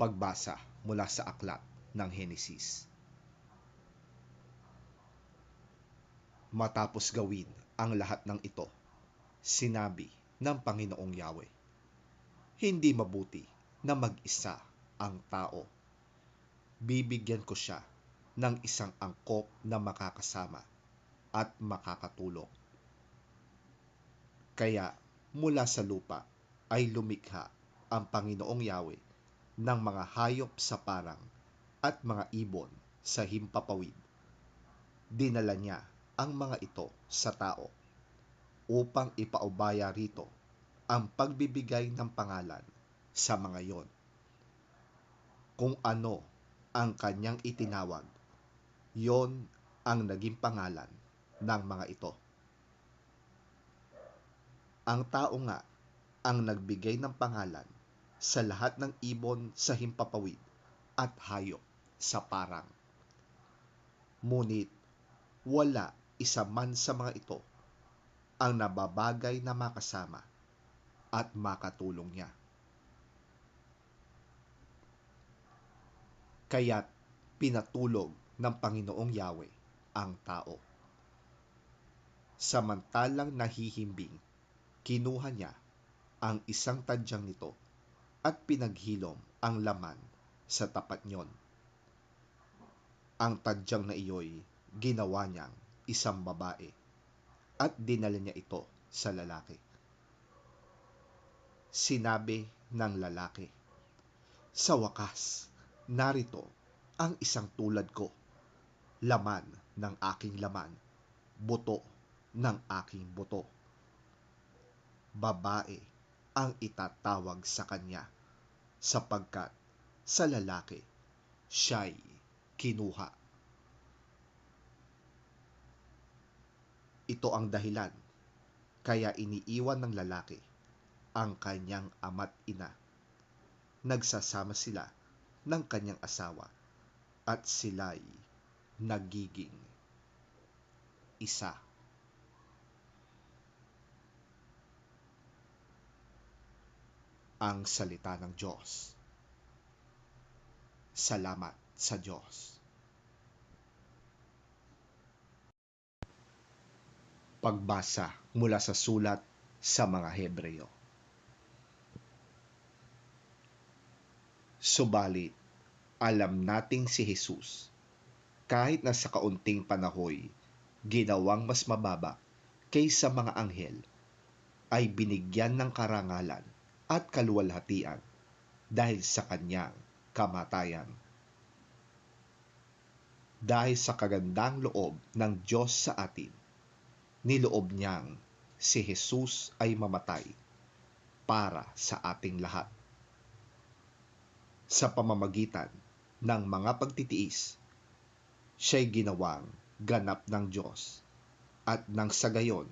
Pagbasa mula sa aklat ng Henesis. Matapos gawin ang lahat ng ito, sinabi ng Panginoong Yahweh, hindi mabuti na mag-isa ang tao. Bibigyan ko siya ng isang angkop na makakasama at makakatulong. Kaya mula sa lupa ay lumikha ang Panginoong Yahweh ng mga hayop sa parang at mga ibon sa himpapawid. Dinala niya ang mga ito sa tao upang ipaubaya rito ang pagbibigay ng pangalan sa mga yon. Kung ano ang kanyang itinawag, yon ang naging pangalan ng mga ito. Ang tao nga ang nagbigay ng pangalan sa lahat ng ibon sa himpapawid at hayop sa parang. Ngunit wala isa man sa mga ito ang nababagay na makasama at makatulong niya. Kaya't pinatulog ng Panginoong Yahweh ang tao. Samantalang nahihimbing, kinuha niya ang isang tadyang nito at pinaghilom ang laman sa tapat niyon. Ang tadyang na iyo'y ginawa niyang isang babae at dinala niya ito sa lalaki. Sinabi ng lalaki, sa wakas, narito ang isang tulad ko, laman ng aking laman, buto ng aking buto. Babae ang itatawag sa kanya, sapagkat sa lalaki siya'y kinuha. Ito ang dahilan kaya iniiwan ng lalaki ang kanyang ama't ina. Nagsasama sila ng kanyang asawa at sila'y nagiging isa. Ang salita ng Diyos. Salamat sa Diyos. Pagbasa mula sa sulat sa mga Hebreo. Subalit, alam nating si Jesus, kahit na sa kaunting panahoy, ginawang mas mababa kaysa mga anghel, ay binigyan ng karangalan at kaluwalhatian dahil sa kanyang kamatayan. Dahil sa kagandang loob ng Diyos sa atin, niloob niyang si Jesus ay mamatay para sa ating lahat. Sa pamamagitan ng mga pagtitiis, siya'y ginawang ganap ng Diyos at nang sa gayon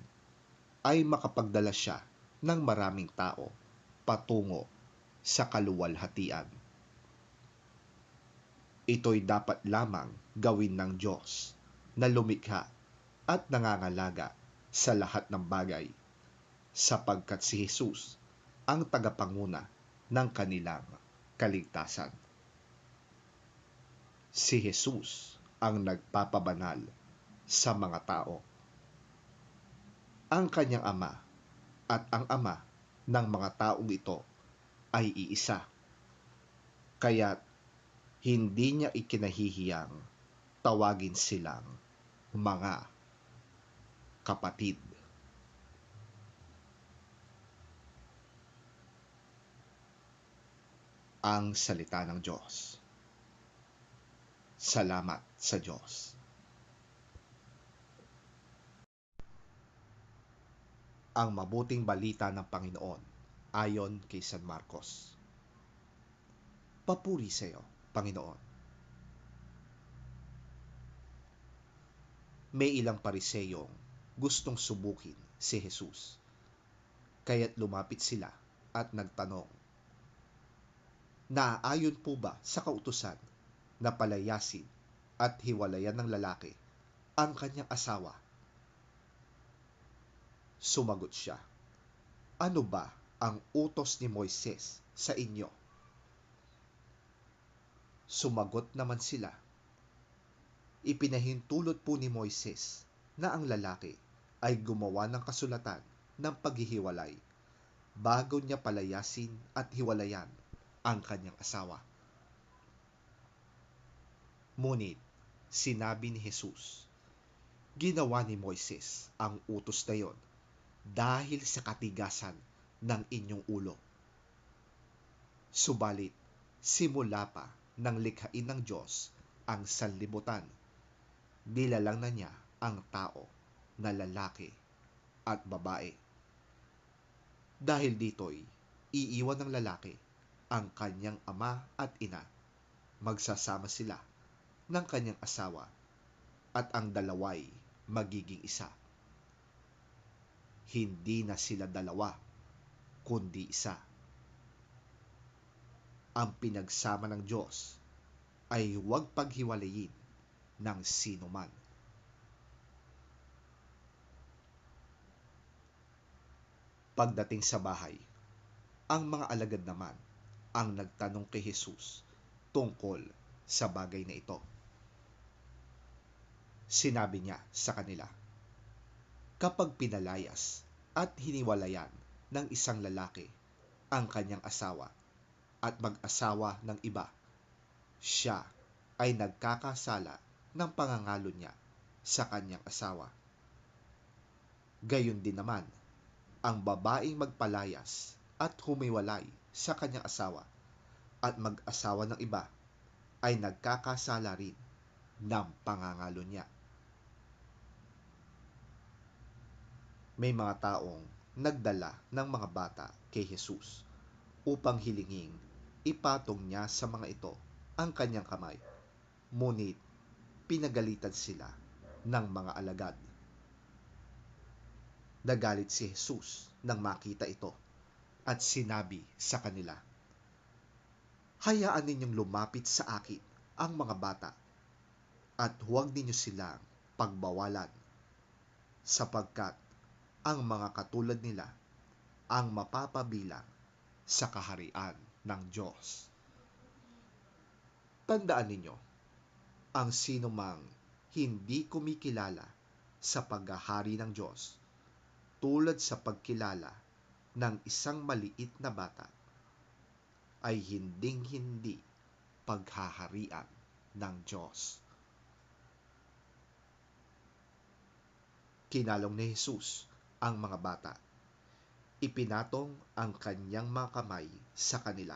ay makapagdala siya ng maraming tao patungo sa kaluwalhatian. Ito'y dapat lamang gawin ng Diyos na lumikha at nangangalaga sa lahat ng bagay, sapagkat si Jesus ang tagapanguna ng kanilang kaligtasan. Si Jesus ang nagpapabanal sa mga tao. Ang kanyang ama at ang ama ng mga taong ito ay iisa. Kaya't hindi niya ikinahihiyang tawagin silang mga kapatid. Ang salita ng Diyos. Salamat sa Diyos. Ang mabuting balita ng Panginoon ayon kay San Marcos. Papuri sa iyo, Panginoon. May ilang pariseyong gustong subukin si Jesus. Kaya't lumapit sila at nagtanong, naaayon po ba sa kautusan na palayasin at hiwalayan ng lalaki ang kanyang asawa? Sumagot siya, ano ba ang utos ni Moises sa inyo? Sumagot naman sila, ipinahintulot po ni Moises na ang lalaki ay gumawa ng kasulatan ng paghihiwalay bago niya palayasin at hiwalayan ang kanyang asawa. Ngunit sinabi ni Jesus, ginawa ni Moises ang utos na yon dahil sa katigasan ng inyong ulo. Subalit, simula pa nang likhain ng Diyos ang sanlibutan, nilalang na niya ang tao na lalaki at babae. Dahil dito'y iiwan ng lalaki ang kanyang ama at ina, magsasama sila ng kanyang asawa at ang dalaway magiging isa. Hindi na sila dalawa, kundi isa. Ang pinagsama ng Diyos ay huwag paghiwalayin ng sino man. Pagdating sa bahay, ang mga alagad naman ang nagtanong kay Jesus tungkol sa bagay na ito. Sinabi niya sa kanila, kapag pinalayas at hiniwalayan ng isang lalaki ang kanyang asawa at mag-asawa ng iba, siya ay nagkakasala ng pangangalo niya sa kanyang asawa. Gayon din naman, ang babaeng magpalayas at humiwalay sa kanyang asawa at mag-asawa ng iba ay nagkakasala rin ng pangangalo niya. May mga taong nagdala ng mga bata kay Jesus upang hilinging ipatong niya sa mga ito ang kanyang kamay, ngunit pinagalitan sila ng mga alagad. Nagalit si Jesus nang makita ito at sinabi sa kanila, hayaan ninyong lumapit sa akin ang mga bata at huwag ninyo silang pagbawalan, sapagkat ang mga katulad nila ang mapapabilang sa kaharian ng Diyos. Tandaan ninyo, ang sinumang hindi kumikilala sa paghahari ng Diyos tulad sa pagkilala ng isang maliit na bata ay hinding-hindi paghaharian ng Diyos. Kinalong ni Jesus ang mga bata. Ipinatong ang kanyang mga kamay sa kanila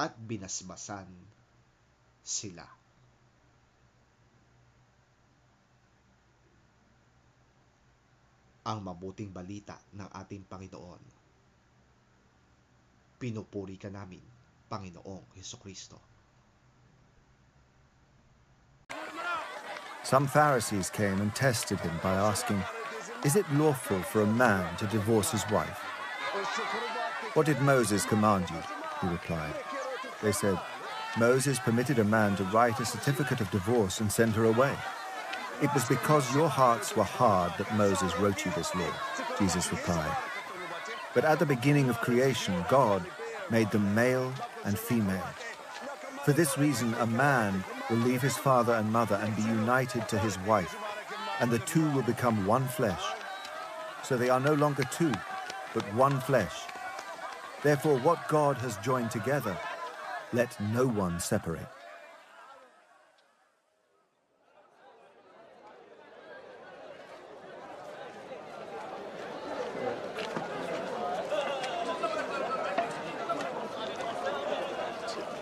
at binasbasan sila. Ang mabuting balita ng ating Panginoon. Pinupuri ka namin, Panginoong Hesukristo. Some Pharisees came and tested him by asking, "Is it lawful for a man to divorce his wife?" "What did Moses command you?" he replied. They said, "Moses permitted a man to write a certificate of divorce and send her away." "It was because your hearts were hard that Moses wrote you this law," Jesus replied. "But at the beginning of creation, God made them male and female. For this reason, a man will leave his father and mother and be united to his wife, and the two will become one flesh. So they are no longer two, but one flesh. Therefore, what God has joined together, let no one separate."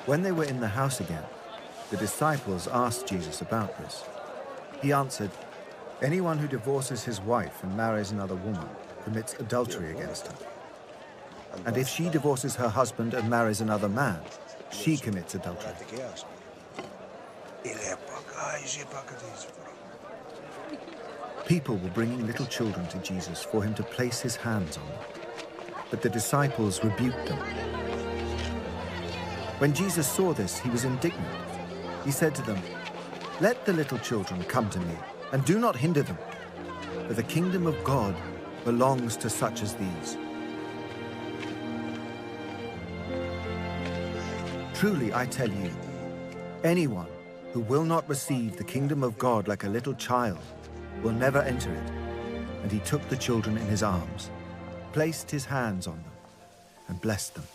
When they were in the house again, the disciples asked Jesus about this. He answered, "Anyone who divorces his wife and marries another woman commits adultery against her. And if she divorces her husband and marries another man, she commits adultery." People were bringing little children to Jesus for him to place his hands on them. But the disciples rebuked them. When Jesus saw this, he was indignant. He said to them, "Let the little children come to me, and do not hinder them, for the kingdom of God belongs to such as these. Truly, I tell you, Anyone who will not receive the kingdom of God like a little child will never enter it. And he took the children in his arms, placed his hands on them, and blessed them.